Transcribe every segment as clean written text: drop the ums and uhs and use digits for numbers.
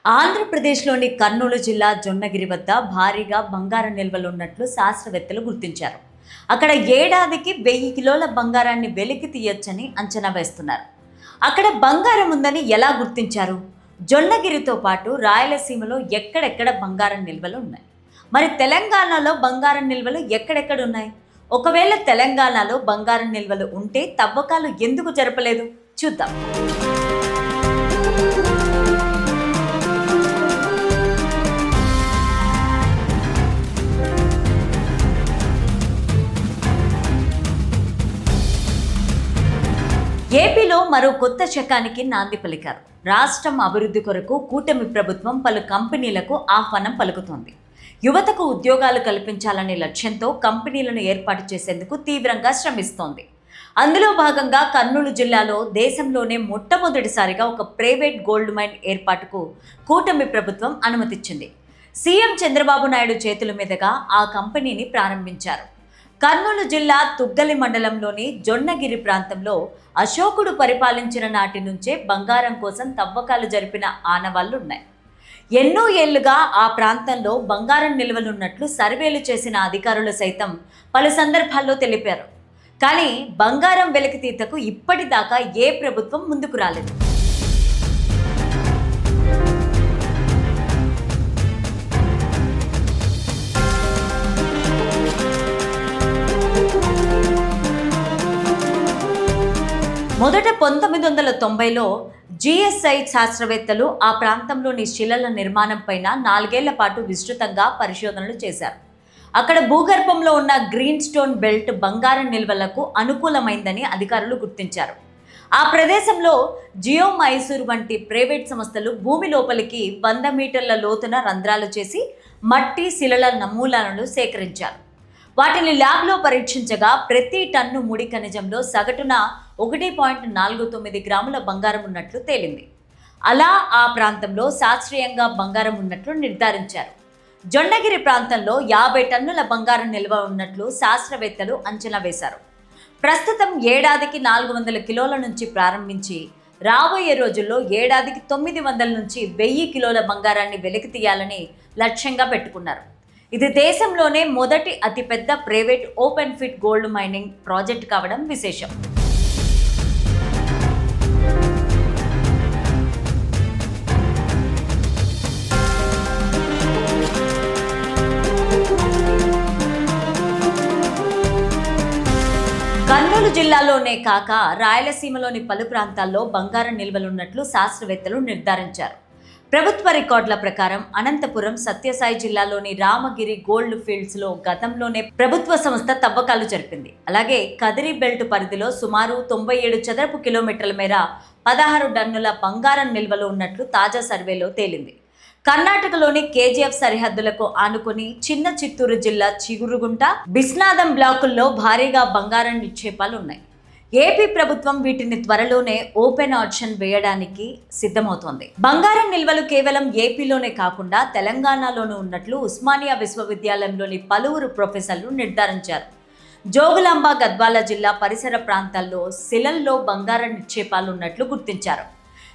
ఆంధ్రప్రదేశ్లోని కర్నూలు జిల్లా జొన్నగిరి వద్ద భారీగా బంగారం నిల్వలు ఉన్నట్లు శాస్త్రవేత్తలు గుర్తించారు. అక్కడ ఏడాదికి 1000 కిలోల బంగారాన్ని వెలికి తీయొచ్చని అంచనా వేస్తున్నారు. అక్కడ బంగారం ఉందని ఎలా గుర్తించారు? జొన్నగిరితో పాటు రాయలసీమలో ఎక్కడెక్కడ బంగారం నిల్వలు ఉన్నాయి? మరి తెలంగాణలో బంగారం నిల్వలు ఎక్కడెక్కడ ఉన్నాయి? ఒకవేళ తెలంగాణలో బంగారం నిల్వలు ఉంటే తవ్వకాలు ఎందుకు జరపలేదు? చూద్దాం. ఏపీలో మరో కొత్త శకానికి నాంది పలికారు. రాష్ట్రం అభివృద్ధి కొరకు కూటమి ప్రభుత్వం పలు కంపెనీలకు ఆహ్వానం పలుకుతోంది. యువతకు ఉద్యోగాలు కల్పించాలనే లక్ష్యంతో కంపెనీలను ఏర్పాటు చేసేందుకు తీవ్రంగా శ్రమిస్తోంది. అందులో భాగంగా కర్నూలు జిల్లాలో దేశంలోనే మొట్టమొదటిసారిగా ఒక ప్రైవేట్ గోల్డ్ మైన్ ఏర్పాటుకు కూటమి ప్రభుత్వం అనుమతిచ్చింది. సీఎం చంద్రబాబు నాయుడు చేతుల మీదుగా ఆ కంపెనీని ప్రారంభించారు. కర్నూలు జిల్లా తుగ్గలి మండలంలోని జొన్నగిరి ప్రాంతంలో అశోకుడు పరిపాలించిన నాటి నుంచే బంగారం కోసం తవ్వకాలు జరిపిన ఆనవాళ్లున్నాయి. ఎన్నో ఏళ్లుగా ఆ ప్రాంతంలో బంగారం నిల్వలున్నట్లు సర్వేలు చేసిన అధికారులు సైతం పలు సందర్భాల్లో తెలిపారు. కానీ బంగారం వెలికితీతకు ఇప్పటిదాకా ఏ ప్రభుత్వం ముందుకు రాలేదు. మొదట 1990లో జిఎస్ఐ శాస్త్రవేత్తలు ఆ ప్రాంతంలోని శిలల నిర్మాణం పైన 4 ఏళ్ల పాటు విస్తృతంగా పరిశోధనలు చేశారు. అక్కడ భూగర్భంలో ఉన్న గ్రీన్ స్టోన్ బెల్ట్ బంగారం నిల్వలకు అనుకూలమైందని అధికారులు గుర్తించారు. ఆ ప్రదేశంలో జియో మైసూర్ వంటి ప్రైవేట్ సంస్థలు భూమి లోపలికి 100 మీటర్ల లోతున రంధ్రాలు చేసి మట్టి శిలల నమూనాలను సేకరించారు. వాటిని ల్యాబ్లో పరీక్షించగా ప్రతి టన్ను ముడి ఖనిజంలో సగటున 1.49 గ్రాముల బంగారం ఉన్నట్లు తేలింది. అలా ఆ ప్రాంతంలో శాస్త్రీయంగా బంగారం ఉన్నట్లు నిర్ధారించారు. జొన్నగిరి ప్రాంతంలో 50 టన్నుల బంగారం నిల్వ ఉన్నట్లు శాస్త్రవేత్తలు అంచనా వేశారు. ప్రస్తుతం ఏడాదికి 400 కిలోల నుంచి ప్రారంభించి రాబోయే రోజుల్లో ఏడాదికి 900 నుంచి 1000 కిలోల బంగారాన్ని వెలికి తీయాలని లక్ష్యంగా పెట్టుకున్నారు. ఇది దేశంలోనే మొదటి అతిపెద్ద private open fit gold mining project కావడం విశేషం. కర్నూలు జిల్లాలోనే కాక రాయలసీమలోని పలు ప్రాంతాల్లో బంగారం నిల్వలున్నట్లు శాస్త్రవేత్తలు నిర్ధారించారు. ప్రభుత్వ రికార్డుల ప్రకారం అనంతపురం, సత్యసాయి జిల్లాలోని రామగిరి గోల్డ్ ఫీల్డ్స్లో గతంలోనే ప్రభుత్వ సంస్థ తవ్వకాలు జరిపింది. అలాగే కదిరి బెల్ట్ పరిధిలో సుమారు 97 చదరపు కిలోమీటర్ల మేర 16 టన్నుల బంగారం నిల్వలు ఉన్నట్లు తాజా సర్వేలో తేలింది. కర్ణాటకలోని కేజీఎఫ్ సరిహద్దులకు ఆనుకుని చిన్న చిత్తూరు జిల్లా చిగురుగుంట, బిస్నాదం బ్లాకుల్లో భారీగా బంగారం నిక్షేపాలు ఉన్నాయి. ఏపీ ప్రభుత్వం వీటిని త్వరలోనే ఓపెన్ ఆప్షన్ వేయడానికి సిద్ధమవుతోంది. బంగారం నిల్వలు కేవలం ఏపీలోనే కాకుండా తెలంగాణలోనూ ఉన్నట్లు ఉస్మానియా విశ్వవిద్యాలయంలోని పలువురు ప్రొఫెసర్లు నిర్ధారించారు. జోగులాంబ, గద్వాల జిల్లా పరిసర ప్రాంతాల్లో శిలల్లో బంగారం నిక్షేపాలు ఉన్నట్లు గుర్తించారు.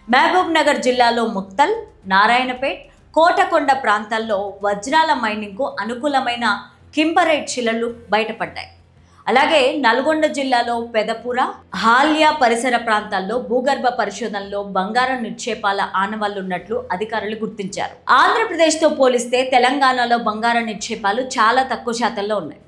మహబూబ్ నగర్ జిల్లాలో ముక్తల్, నారాయణపేట్, కోటకొండ ప్రాంతాల్లో వజ్రాల మైనింగ్కు అనుకూలమైన కింబరైట్ శిలలు బయటపడ్డాయి. అలాగే నల్గొండ జిల్లాలో పెదపుర, హాల్యా పరిసర ప్రాంతాల్లో భూగర్భ పరిశోధనలో బంగారం నిక్షేపాల ఆనవాళ్లున్నట్లు అధికారులు గుర్తించారు. ఆంధ్రప్రదేశ్తో పోలిస్తే తెలంగాణలో బంగారం నిక్షేపాలు చాలా తక్కువ శాతంలో ఉన్నాయి.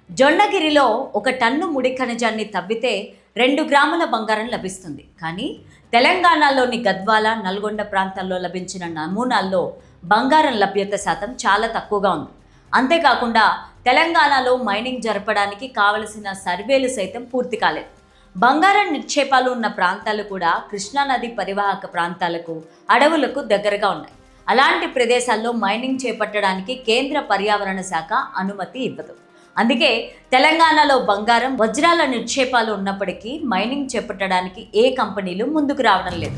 జొన్నగిరిలో 1 టన్ను ముడి ఖనిజాన్ని తవ్వితే 2 గ్రాముల బంగారం లభిస్తుంది. కానీ తెలంగాణలోని గద్వాల, నల్గొండ ప్రాంతాల్లో లభించిన నమూనాల్లో బంగారం లభ్యత శాతం చాలా తక్కువగా ఉంది. అంతేకాకుండా తెలంగాణలో మైనింగ్ జరపడానికి కావలసిన సర్వేలు సైతం పూర్తి కాలేదు. బంగారం నిక్షేపాలు ఉన్న ప్రాంతాలు కూడా కృష్ణానది పరివాహక ప్రాంతాలకు, అడవులకు దగ్గరగా ఉన్నాయి. అలాంటి ప్రదేశాల్లో మైనింగ్ చేపట్టడానికి కేంద్ర పర్యావరణ శాఖ అనుమతి ఇవ్వదు. అందుకే తెలంగాణలో బంగారం, వజ్రాల నిక్షేపాలు ఉన్నప్పటికీ మైనింగ్ చేపట్టడానికి ఏ కంపెనీలు ముందుకు రావడం లేదు.